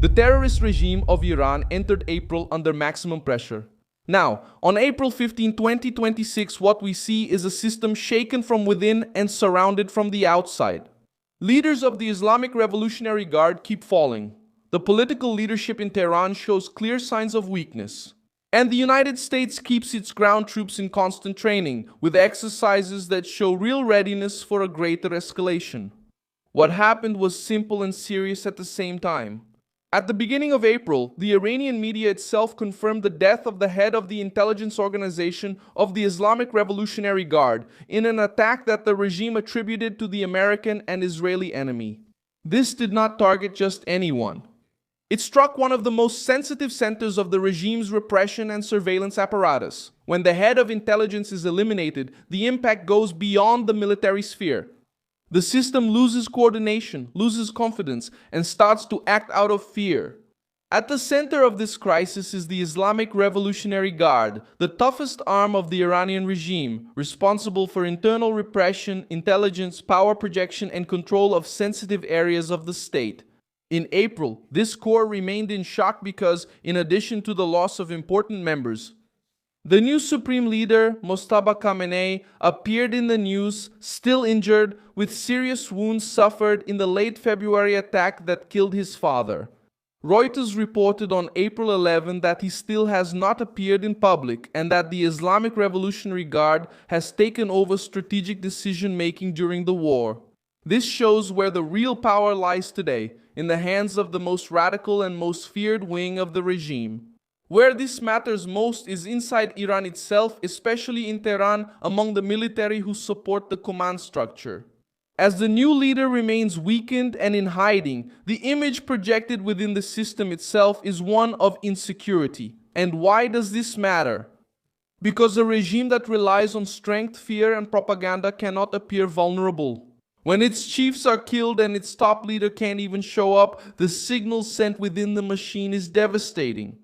The terrorist regime of Iran entered April under maximum pressure. Now, on April 15, 2026, what we see is a system shaken from within and surrounded from the outside. Leaders of the Islamic Revolutionary Guard keep falling. The political leadership in Tehran shows clear signs of weakness. And the United States keeps its ground troops in constant training, with exercises that show real readiness for a greater escalation. What happened was simple and serious at the same time. At the beginning of April, the Iranian media itself confirmed the death of the head of the intelligence organization of the Islamic Revolutionary Guard in an attack that the regime attributed to the American and Israeli enemy. This did not target just anyone. It struck one of the most sensitive centers of the regime's repression and surveillance apparatus. When the head of intelligence is eliminated, the impact goes beyond the military sphere. The system loses coordination, loses confidence, and starts to act out of fear. At the center of this crisis is the Islamic Revolutionary Guard, the toughest arm of the Iranian regime, responsible for internal repression, intelligence, power projection, and control of sensitive areas of the state. In April, this corps remained in shock because, in addition to the loss of important members, the new supreme leader, Mojtaba Khamenei, appeared in the news, still injured, with serious wounds suffered in the late February attack that killed his father. Reuters reported on April 11 that he still has not appeared in public and that the Islamic Revolutionary Guard has taken over strategic decision-making during the war. This shows where the real power lies today, in the hands of the most radical and most feared wing of the regime. Where this matters most is inside Iran itself, especially in Tehran, among the military who support the command structure. As the new leader remains weakened and in hiding, the image projected within the system itself is one of insecurity. And why does this matter? Because a regime that relies on strength, fear, and propaganda cannot appear vulnerable. When its chiefs are killed and its top leader can't even show up, the signal sent within the machine is devastating.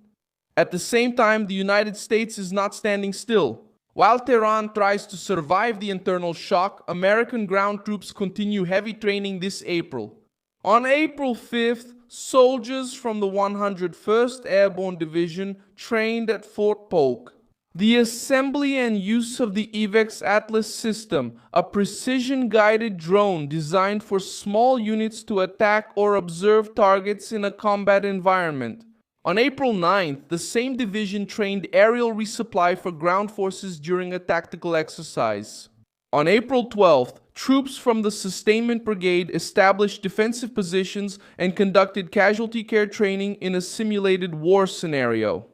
At the same time, the United States is not standing still. While Tehran tries to survive the internal shock, American ground troops continue heavy training this April. On April 5th, soldiers from the 101st Airborne Division trained at Fort Polk. The assembly and use of the EVEX Atlas system, a precision-guided drone designed for small units to attack or observe targets in a combat environment. On April 9th, the same division trained aerial resupply for ground forces during a tactical exercise. On April 12th, troops from the Sustainment Brigade established defensive positions and conducted casualty care training in a simulated war scenario.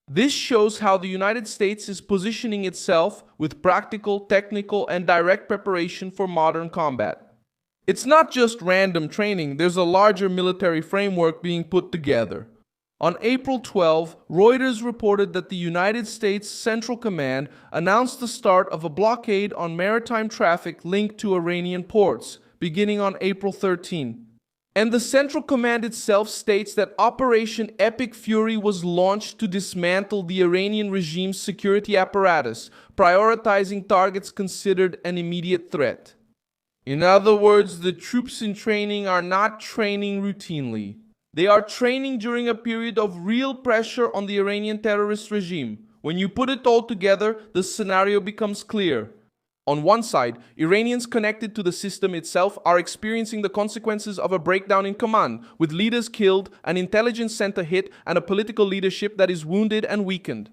This shows how the United States is positioning itself with practical, technical, and direct preparation for modern combat. It's not just random training, there's a larger military framework being put together. On April 12, Reuters reported that the United States Central Command announced the start of a blockade on maritime traffic linked to Iranian ports, beginning on April 13. And the Central Command itself states that Operation Epic Fury was launched to dismantle the Iranian regime's security apparatus, prioritizing targets considered an immediate threat. In other words, the troops in training are not training routinely. They are training during a period of real pressure on the Iranian terrorist regime. When you put it all together, the scenario becomes clear. On one side, Iranians connected to the system itself are experiencing the consequences of a breakdown in command, with leaders killed, an intelligence center hit, and a political leadership that is wounded and weakened.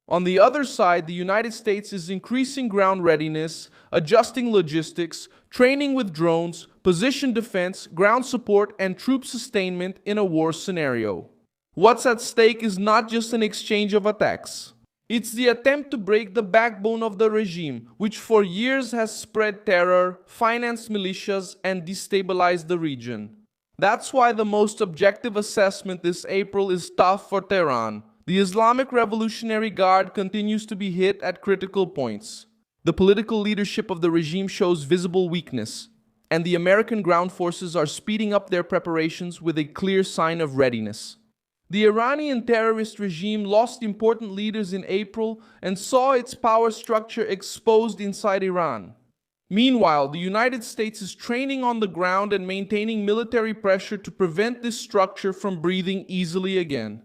On the other side, the United States is increasing ground readiness, adjusting logistics, training with drones, position defense, ground support, and troop sustainment in a war scenario. What's at stake is not just an exchange of attacks. It's the attempt to break the backbone of the regime, which for years has spread terror, financed militias, and destabilized the region. That's why the most objective assessment this April is tough for Tehran. The Islamic Revolutionary Guard continues to be hit at critical points. The political leadership of the regime shows visible weakness, and the American ground forces are speeding up their preparations with a clear sign of readiness. The Iranian terrorist regime lost important leaders in April and saw its power structure exposed inside Iran. Meanwhile, the United States is training on the ground and maintaining military pressure to prevent this structure from breathing easily again.